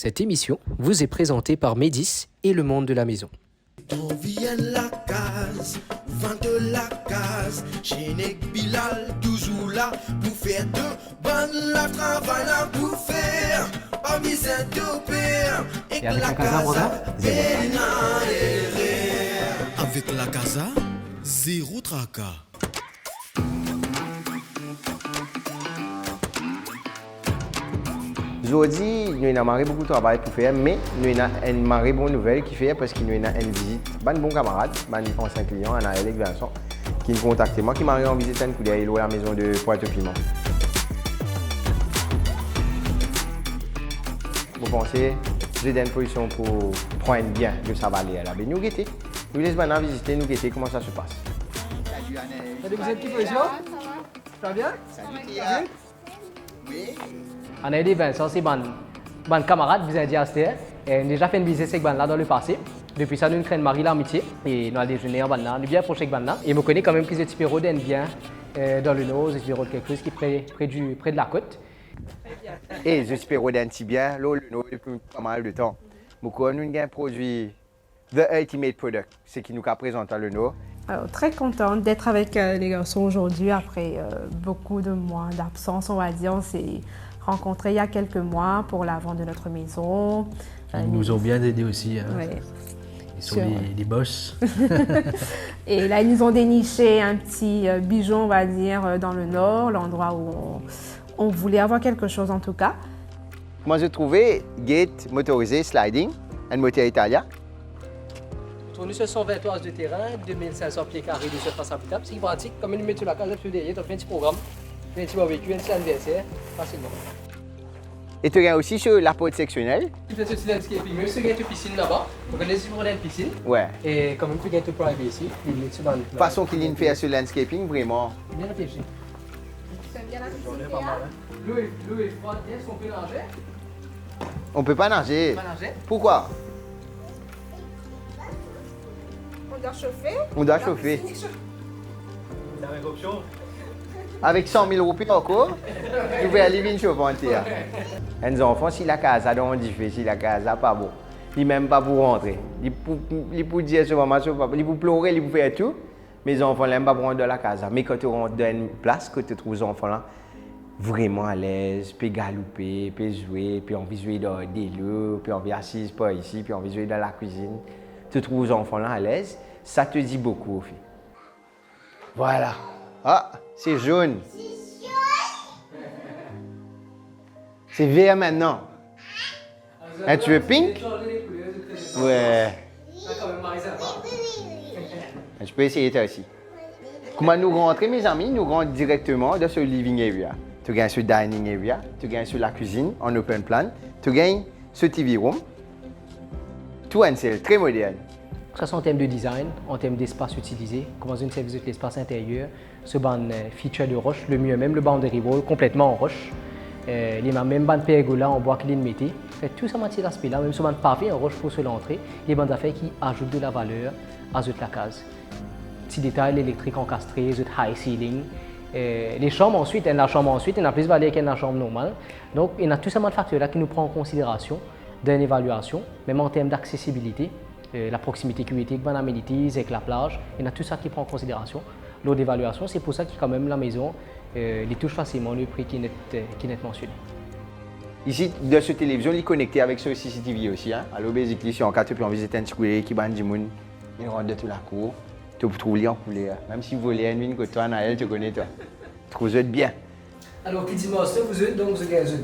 Cette émission vous est présentée par Médis et le monde de la maison. On vient la case, vente la case, Chénèque Bilal toujours là pour faire de bonnes la travail là pour faire, parmi ces deux pères, et avec la la casa, avec la casa, zéro tracas. Aujourd'hui, nous avons beaucoup de travail pour faire, mais nous avons une bonne nouvelle qui fait parce que nous avons une visite. Un bon camarade, un ancien client, Anaël Vincent, qui m'a contacté. Moi qui m'a en visite à la maison de Pointe-Piment. Vous pensez, j'ai une position pour prendre bien de sa valeur là. Nous guetter. Nous laissons maintenant visiter, nous guetter comment ça se passe. Salut Anaël. Vous êtes qui position? Ça va bien? Salut Tia. Oui. Anaël Vincent, c'est mon camarade, vous avez dit à Astér. On a déjà fait une visite avec Banna dans le passé. Depuis ça, nous avons créé une marie l'amitié et nous avons déjeuné en Banna. Nous sommes bien approchés avec Banna. Et je connais quand même que les Tipéro d'aiment bien dans le nord, les Tipéro de quelque chose qui est près de la côte. Et les Tipéro d'aiment bien, le nord depuis pas mal de temps. Nous avons un produit, The Ultimate Product, ce qui nous a présenté le nord. Alors, très contente d'être avec les garçons aujourd'hui après beaucoup de mois d'absence, on va dire. On s'est rencontrés il y a quelques mois pour la vente de notre maison. Ils nous ont bien aidés aussi. Hein. Ouais. Ils sont des boss. Et là, ils nous ont déniché un petit bijou, on va dire, dans le nord, l'endroit où on voulait avoir quelque chose en tout cas. Moi, j'ai trouvé gate motorisé sliding, un moteur italien. Tourner sur 120 toises de terrain, 2500 pieds carrés de surface habitable. C'est pratique, comme une sur la case de derrière, tu as fait un petit programme, un petit barbecue, un petit anniversaire, facilement. Et tu as aussi sur la porte sectionnelle. Tu fais ce landscaping, même si tu as une piscine là-bas, vous connaissez pour une piscine. Ouais. Et quand même, tu as une privacy, il est sur De façon qu'il y fait sur le landscaping, vraiment. Bien réfléchi. C'est bien la L'eau est froide, est-ce qu'on peut nager? On ne peut pas nager. On peut nager? Pourquoi? On doit chauffer. On doit chauffer. Avec 100 000 roupies encore, tu peux aller vite chauffer en terre. Les enfants, si la casa est difficile, si la casa n'est pas bon, ils même pas pour rentrer. Ils peuvent dire ce moment, ils peuvent pleurer, ils peuvent faire tout. Mais les enfants n'aiment pas prendre de la casa. Mais quand tu rentres dans une place, que tu trouves les enfants là, vraiment à l'aise, puis galoper, puis jouer, puis on vit jouer dans des lieux, puis on vit assis par ici, puis on vit jouer dans la cuisine. Tu trouves les enfants là à l'aise, ça te dit beaucoup au fait. Voilà. Ah, c'est jaune. C'est vert maintenant. Et tu veux pink? Ouais. Je peux essayer toi aussi. Comment nous rentrer, mes amis? Nous rentrons directement dans ce living area. Tu gagnes ce dining area, tu gagnes sur la cuisine en open plan, tu gagnes ce TV room. Tout c'est très moderne. Que ce soit en termes de design, en termes d'espace utilisé, comment une service de l'espace intérieur, ce banc feature de roche, le mieux même le boundary wall complètement en roche. Les même bandes pergola en bois clean mété. Tout ça matière d'aspect là, même ce banc pavé en roche pour se l'entrée, les bandes d'affaires qui ajoutent de la valeur à cette la case. Petit détail électrique encastré, the high ceiling. Les chambres ensuite, il y a plus de valeur qu'une la chambre normale. Donc il y a tout ce facteur là qui nous prend en considération dans l'évaluation, même en termes d'accessibilité. La proximité QET avec amenities, avec la plage, il y a tout ça qui prend en considération. Lors d'évaluation, c'est pour ça que quand même la maison les touche facilement le prix qui est mentionné. Ici, de cette télévision, il est connecté avec ce CCTV aussi. Hein? Alors, basically, si on capte puis on visite un petit coup qui bande du monde, il rentre de toute la cour, tu peux trouver en couleur. Même si vous voulez une que toi, Naël, tu connais toi. Tu trouves bien. Alors, petit master, vous êtes donc vous avez une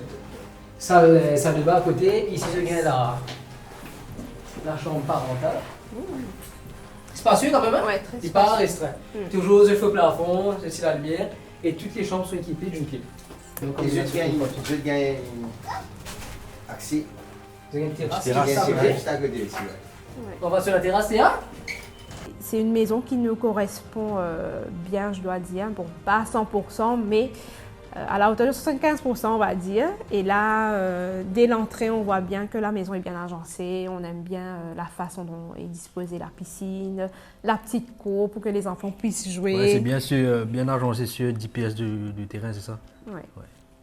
salle de bain à côté, ici vous avez la chambre parentale. Spacieux quand même, hein? Ouais, très Il pas spacieux. restreint. Toujours le feu plafond, c'est la lumière, et toutes les chambres sont équipées d'une clé. Donc, Et je gagne accès. Vous avez une terrasse, Juste à côté ici. On va sur la terrasse, Théa? C'est une maison qui nous correspond bien, je dois dire. Bon, pas à 100%, mais à la hauteur de 75%, on va dire. Et là, dès l'entrée, on voit bien que la maison est bien agencée. On aime bien la façon dont est disposée la piscine, la petite cour pour que les enfants puissent jouer. Ouais, c'est bien sûr, bien agencé sur 10 pièces du terrain, c'est ça? Ouais.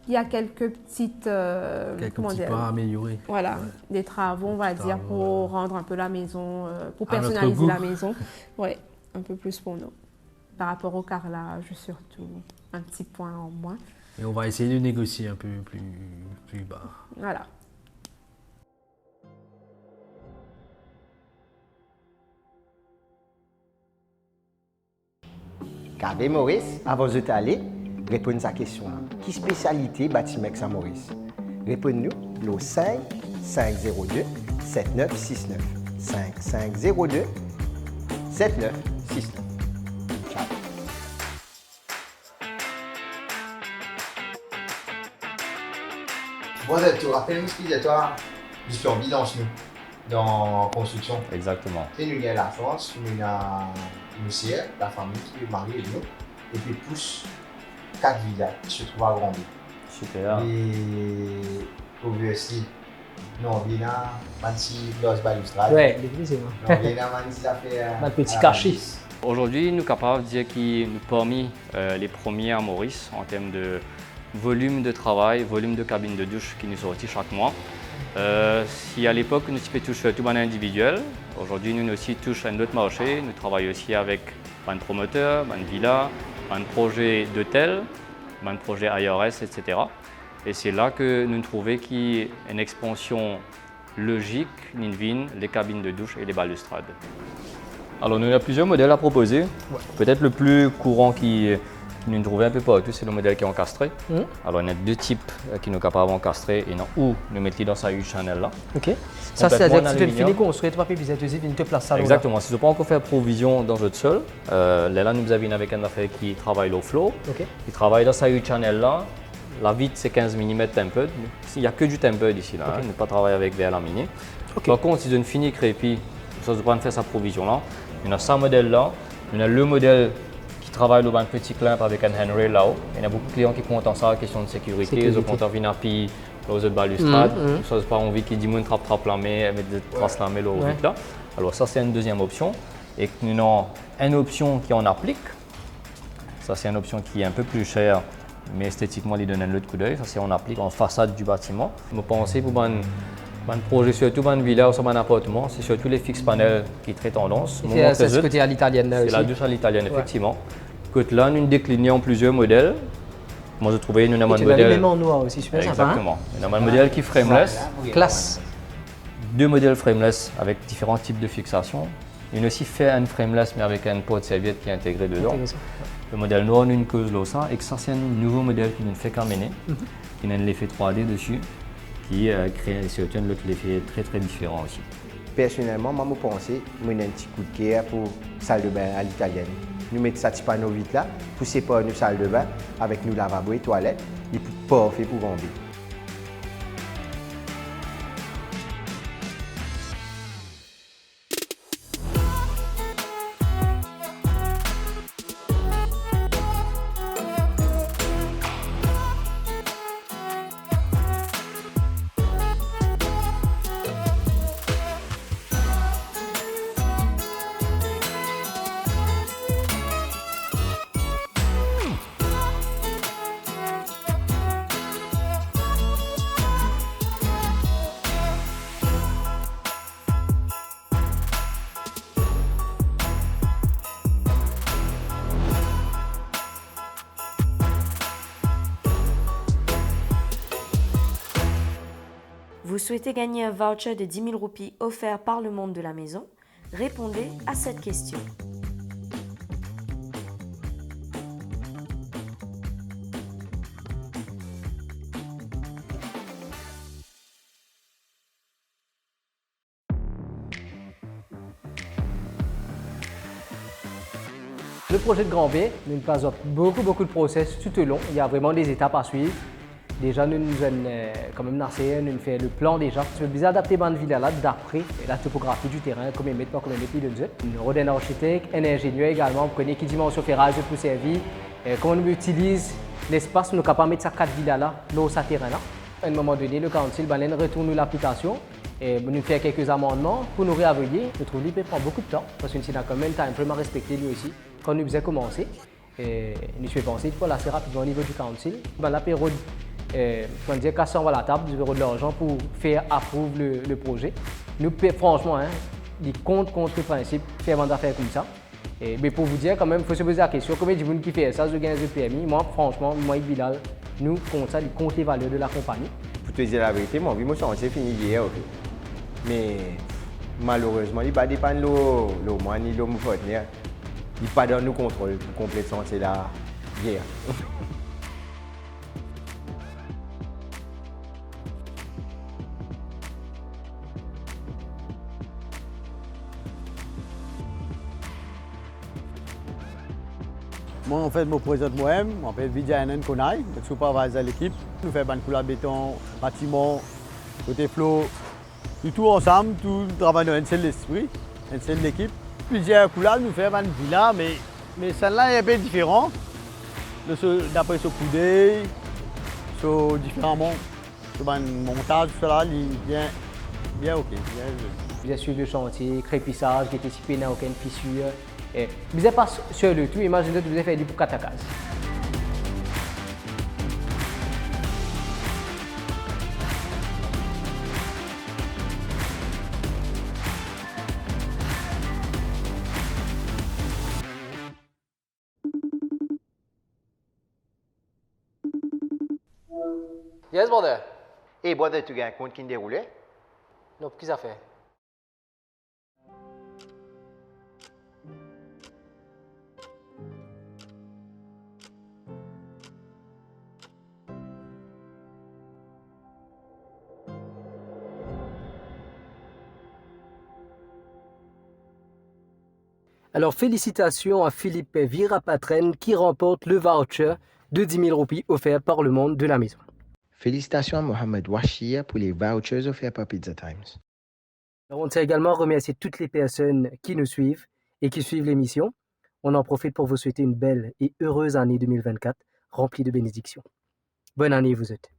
il y a quelques petites Quelques comment petits dire, points à améliorer. voilà, des travaux, on va dire, Travaux, pour rendre un peu la maison, pour à notre personnaliser goût. la maison. Ouais, un peu plus pour nous. Par rapport au carrelage, surtout, un petit point en moins. Et on va essayer de négocier un peu plus bas. Voilà. Regardez Maurice, avant de t'aller, répondez à sa question. Qui spécialité bâtiment à Maurice? Répondez-nous au 5 502 7969. 5 502 7969. Ciao. Bon, tu rappelles-nous ce qu'il y a toi du survie dans nous, dans construction. Exactement. Tu sais, nous, il y a la France, nous, il y a une sœur, la famille qui est mariée avec nous, et puis plus 4 villages qui se trouvent à Grandville. Super. Et obviously, nous, on vient à Mansi, Los Balustrades. Ouais, l'église, Nous, on vient à Mansi, ça fait. Un petit cachet. Aujourd'hui, nous sommes capables de dire qu'il nous parmi les premiers à Maurice en termes de volume de travail, volume de cabines de douche qui nous sortent chaque mois. Si à l'époque nous touchons tout le individuel, aujourd'hui nous aussi touchons un autre marché. Nous travaillons aussi avec un promoteur, un villa, un projet d'hôtel, un projet IRS, etc. Et c'est là que nous trouvons qu'il y a une expansion logique, Ninvin, les cabines de douche et les balustrades. Alors nous avons plusieurs modèles à proposer. Peut-être le plus courant qui nous trouvons un peu partout, c'est le modèle qui est encastré. Alors il y a deux types qui nous sont capables d'encastrer et non où nous mettons dans sa channel là. Ok. Ça, c'est-à-dire que si tu aluminium. finis construire, tu vas payer visite aussi, tu te places ça. Exactement. Si tu n'as pas encore fait provision dans le sol, là nous avons avec un affaire qui travaille low flow, qui travaille dans sa channel là. La vitre c'est 15 mm tempered. Il n'y a que du tempered ici là. Ne pas travailler avec verre laminé. Par contre, si tu finis crépi, ça ne pas faire sa provision là. Il y a ce modèle là. Il y a le modèle qui travaille dans un petit clamp avec un handrail là-haut. Il y a beaucoup de clients qui comptent en ça, question de sécurité. Ils comptent en venir puis aux autres balustrades. Ça c'est pas envie qu'ils disent trappe la main, mettre des traces la main là. Alors ça c'est une deuxième option. Et nous avons une option qui en applique. Ça c'est une option qui est un peu plus chère, mais esthétiquement il donne un autre coup d'œil. Ça c'est on applique en façade du bâtiment. Je pensais pour un projet surtout un villa ou sur un appartement, c'est surtout les fixes panels qui sont très tendance. C'est ce côté à l'italienne là aussi. C'est la douche à l'italienne, effectivement. Côté là, nous déclinons en plusieurs modèles. Moi, je trouvais nous avons un modèle. Même en noir aussi, super sympa. Exactement. Nous avons un modèle qui est frameless. Classe. Deux modèles frameless avec différents types de fixation. Il y a aussi fait un frameless mais avec un pot de serviette qui est intégré dedans. Le modèle noir, nous une cause là ça. Et que ça, c'est un nouveau modèle qui ne fait qu'amener, qui a un effet 3D dessus, qui crée surtout un effet très très différent aussi. Personnellement, moi, je pense que j'ai un petit coup de cœur pour la salle de bain à l'italienne. Nous mettons ça petit panneau vite là, pousser par nos salles de bain avec nos lavabos et toilettes, et puis parfait pour vendre. Vous souhaitez gagner un voucher de 10 000 roupies offert par le monde de la maison? Répondez à cette question. Le projet de Grand B nous présente beaucoup de process tout au long. Il y a vraiment des étapes à suivre. Déjà, nous avons quand même nous fait le plan déjà. C'est bien adapter la ville là d'après la topographie du terrain, combien de mètres par combien de mètres il donne. Nous avons un architecte, un ingénieur également, pour connaître quelle dimension ferrage pour servir, comment on utilise l'espace, nous sommes capables de mettre ces 4 villes là dans ce terrain là. À un moment donné, le council retourne l'application et nous fait quelques amendements pour nous réaveiller. Je trouve qu'il peut prendre beaucoup de temps parce que c'est quand même un time frame à respecter lui aussi. Quand nous faisons commencer, nous faisons penser assez rapidement au niveau du council. La période on dire qu'à 100 à la table, du verrou de l'argent pour faire approuver le projet. Nous, franchement, hein, des comptes contre le principe, faire une affaire comme ça. Mais pour vous dire, quand même, il faut se poser la question, combien de gens qui fait ça, je gagne de PMI. Moi, franchement, moi et Bilal, nous, compte ça, ils comptent les valeurs de la compagnie. Pour te dire la vérité, mon vie, moi, c'est fini hier. Okay. Mais malheureusement, il ne va pas dépendre de moi ni de mon partenaire. Il ne pas dans nous contrôle pour compléter c'est la guerre. Moi, en fait, je me présente moi-même. Je m'appelle Vidyanan Konai, je suis superviseur de l'équipe. Nous faisons une couleur béton, bâtiment, côté flot. Tout ensemble, tout travaille dans un seul esprit, un seul équipe. Plusieurs couleurs, nous faisons une villa, mais celle-là est un peu différente. D'après ce coup d'œil, sur différents monts, sur un montage, tout cela, il est bien ok. Vous êtes sur le chantier, crépissage, qui était situé dans aucune fissure. Vous n'êtes pas sur le tout, imaginez que vous avez fait du pour 4 cases. Yes, brother. Et brother, tu as un compte qui déroulait? Non, qu'est-ce que ça fait? Alors félicitations à Philippe Virapatren qui remporte le voucher de 10 000 roupies offert par le monde de la maison. Félicitations à Mohamed Wachir pour les vouchers offerts par Pizza Times. Alors, on tient également à remercier toutes les personnes qui nous suivent et qui suivent l'émission. On en profite pour vous souhaiter une belle et heureuse année 2024 remplie de bénédictions. Bonne année vous êtes.